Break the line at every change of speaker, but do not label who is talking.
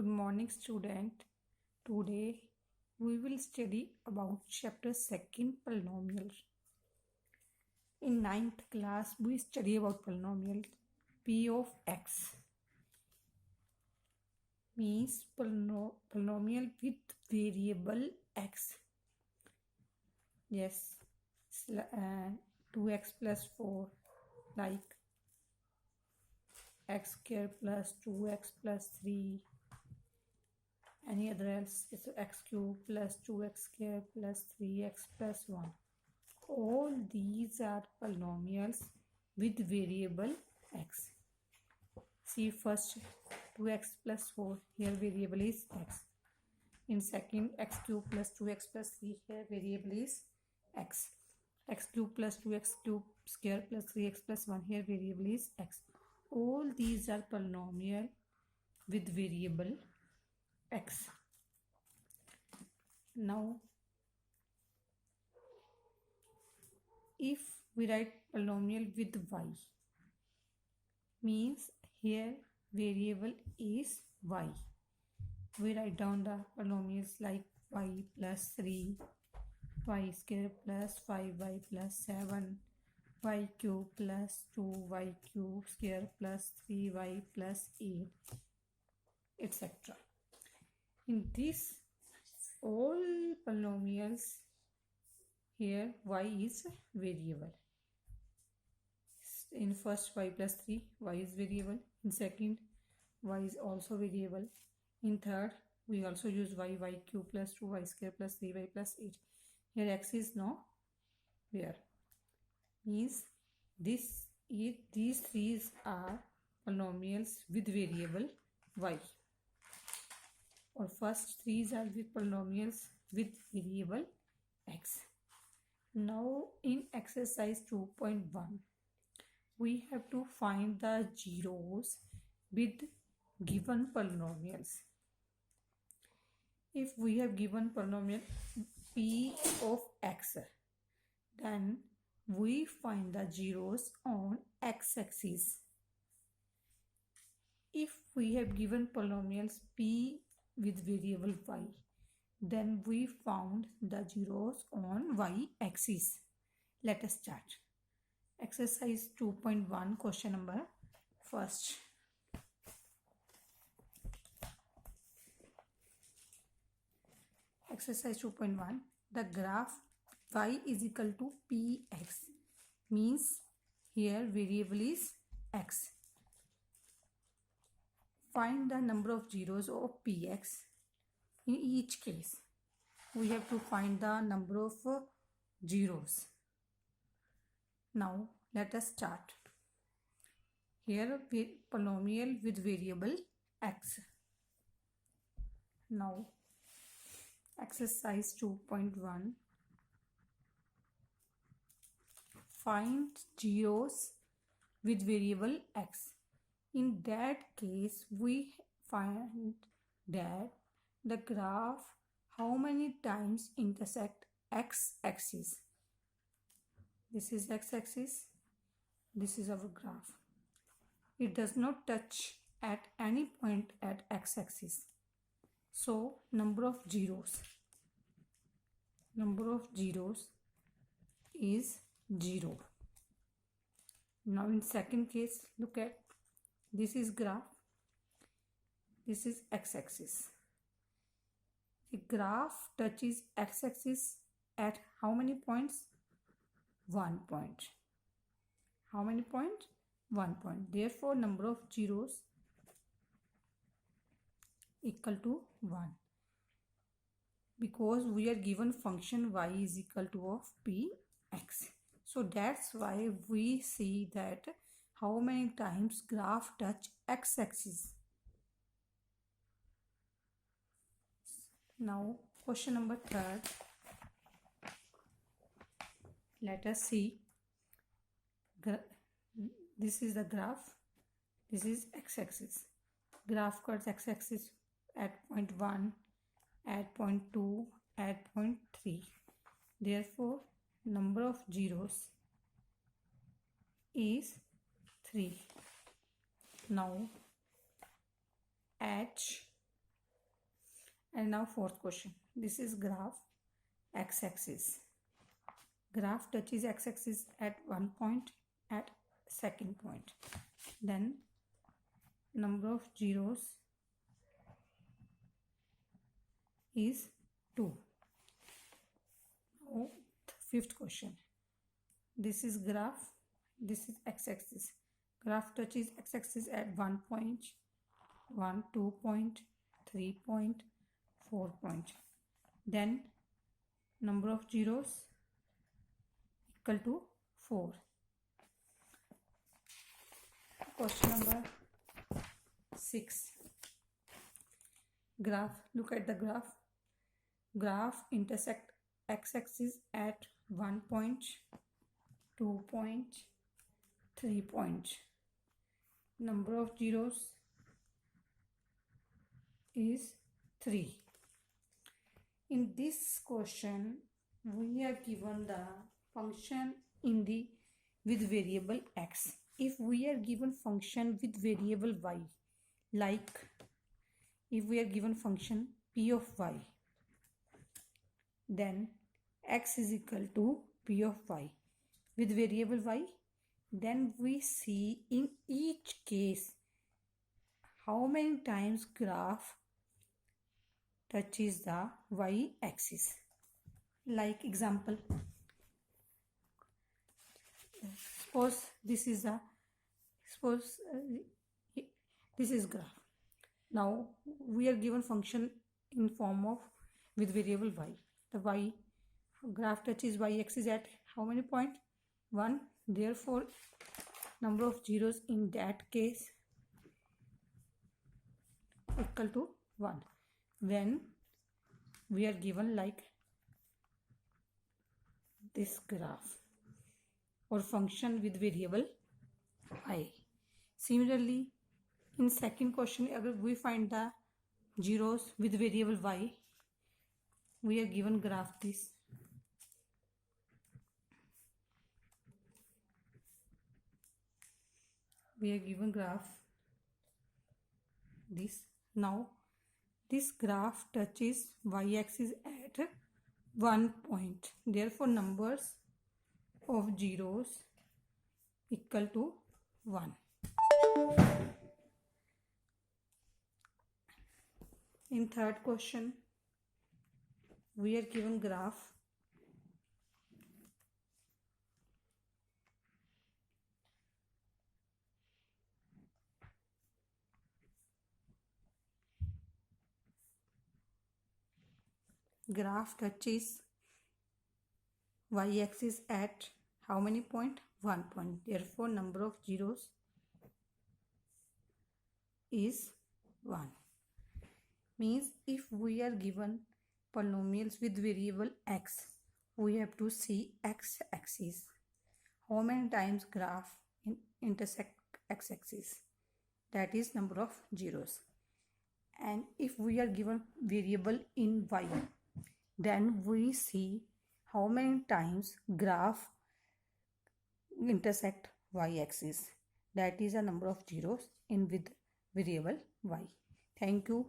Good morning, student. Today we will study about chapter 2 polynomial. In 9th class we study about polynomial. P of x means polynomial with variable x. Yes, 2x plus 4, like x square plus 2x plus 3. Any other else is x cube plus 2x square plus 3x plus 1. All these are polynomials with variable x. See, first 2x plus 4, here variable is x. In second, x cube plus 2x plus 3, here variable is x. X cube plus 2x cube square plus 3x plus 1, here variable is x. All these are polynomial with variable x. Now, if we write polynomial with y, means here variable is y. We write down the polynomials like y plus 3, y square plus 5y plus 7, y cube plus 2y cube square plus 3y plus 8, etc. In this all polynomials, here y is variable. In first y plus 3, y is variable. In second, y is also variable. In third, we also use y cube plus 2y square plus 3y plus 8. Here x is now where? Means these three are polynomials with variable y. Or first three are with polynomials with variable x. Now in exercise 2.1, we have to find the zeros with given polynomials. If we have given polynomial p of x, then we find the zeros on x-axis. If we have given polynomials p with variable y, then we found the zeros on y-axis. Let us start. Exercise 2.1, question number first. Exercise 2.1, the graph y is equal to px, means here variable is x. Find the number of zeros of px. In each case, we have to find the number of zeros. Now, let us start. Here, polynomial with variable x. Now, exercise 2.1. Find zeros with variable x. In that case, we find that the graph how many times intersect x-axis. This is x-axis. This is our graph. It does not touch at any point at x-axis. So, number of zeros is 0. Now in second case, look at, this is graph, this is x-axis. The graph touches x-axis at how many points? 1 point. How many points? 1 point. Therefore, number of zeros equal to 1. Because we are given function y is equal to of px. So that's why we see that how many times graph touch x-axis. Now question number 3. Let us see. This is the graph. This is x-axis. Graph cuts x-axis at point 1, at point 2, at point 3. Therefore, number of zeros is 3. Now, h And now fourth question. This is graph x-axis. Graph touches x-axis at one point, at second point. Then number of zeros is 2. Now fifth question. This is graph. This is x-axis. Graph touches x-axis at 1 point, 1, 2 point, 3 point, 4 point. Then number of zeros equal to 4. Question number 6. Graph. Look at the graph. Graph intersect x-axis at 1 point, 2 point, 3 point. Number of zeros is 3. In this question, we are given the function in the with variable x. If we are given function with variable y, like if we are given function p of y, then x is equal to p of y with variable y, then we see in each case how many times graph touches the y axis. Like example, suppose this is graph. Now we are given function in form of with variable y. The y graph touches y axis at how many point? 1. Therefore number of zeros in that case equal to 1. When we are given like this graph or function with variable y. Similarly, in second question, if we find the zeros with variable y, we are given graph this. We are given graph this. Now this graph touches y-axis at 1 point. Therefore numbers of zeros equal to 1. In third question, we are given graph touches y-axis at how many point? 1 point. Therefore number of zeros is 1. Means if we are given polynomials with variable x, we have to see x-axis. How many times graph intersect x-axis? That is number of zeros. And if we are given variable in y, then we see how many times graph intersect y-axis. That is a number of zeros in with variable y. Thank you.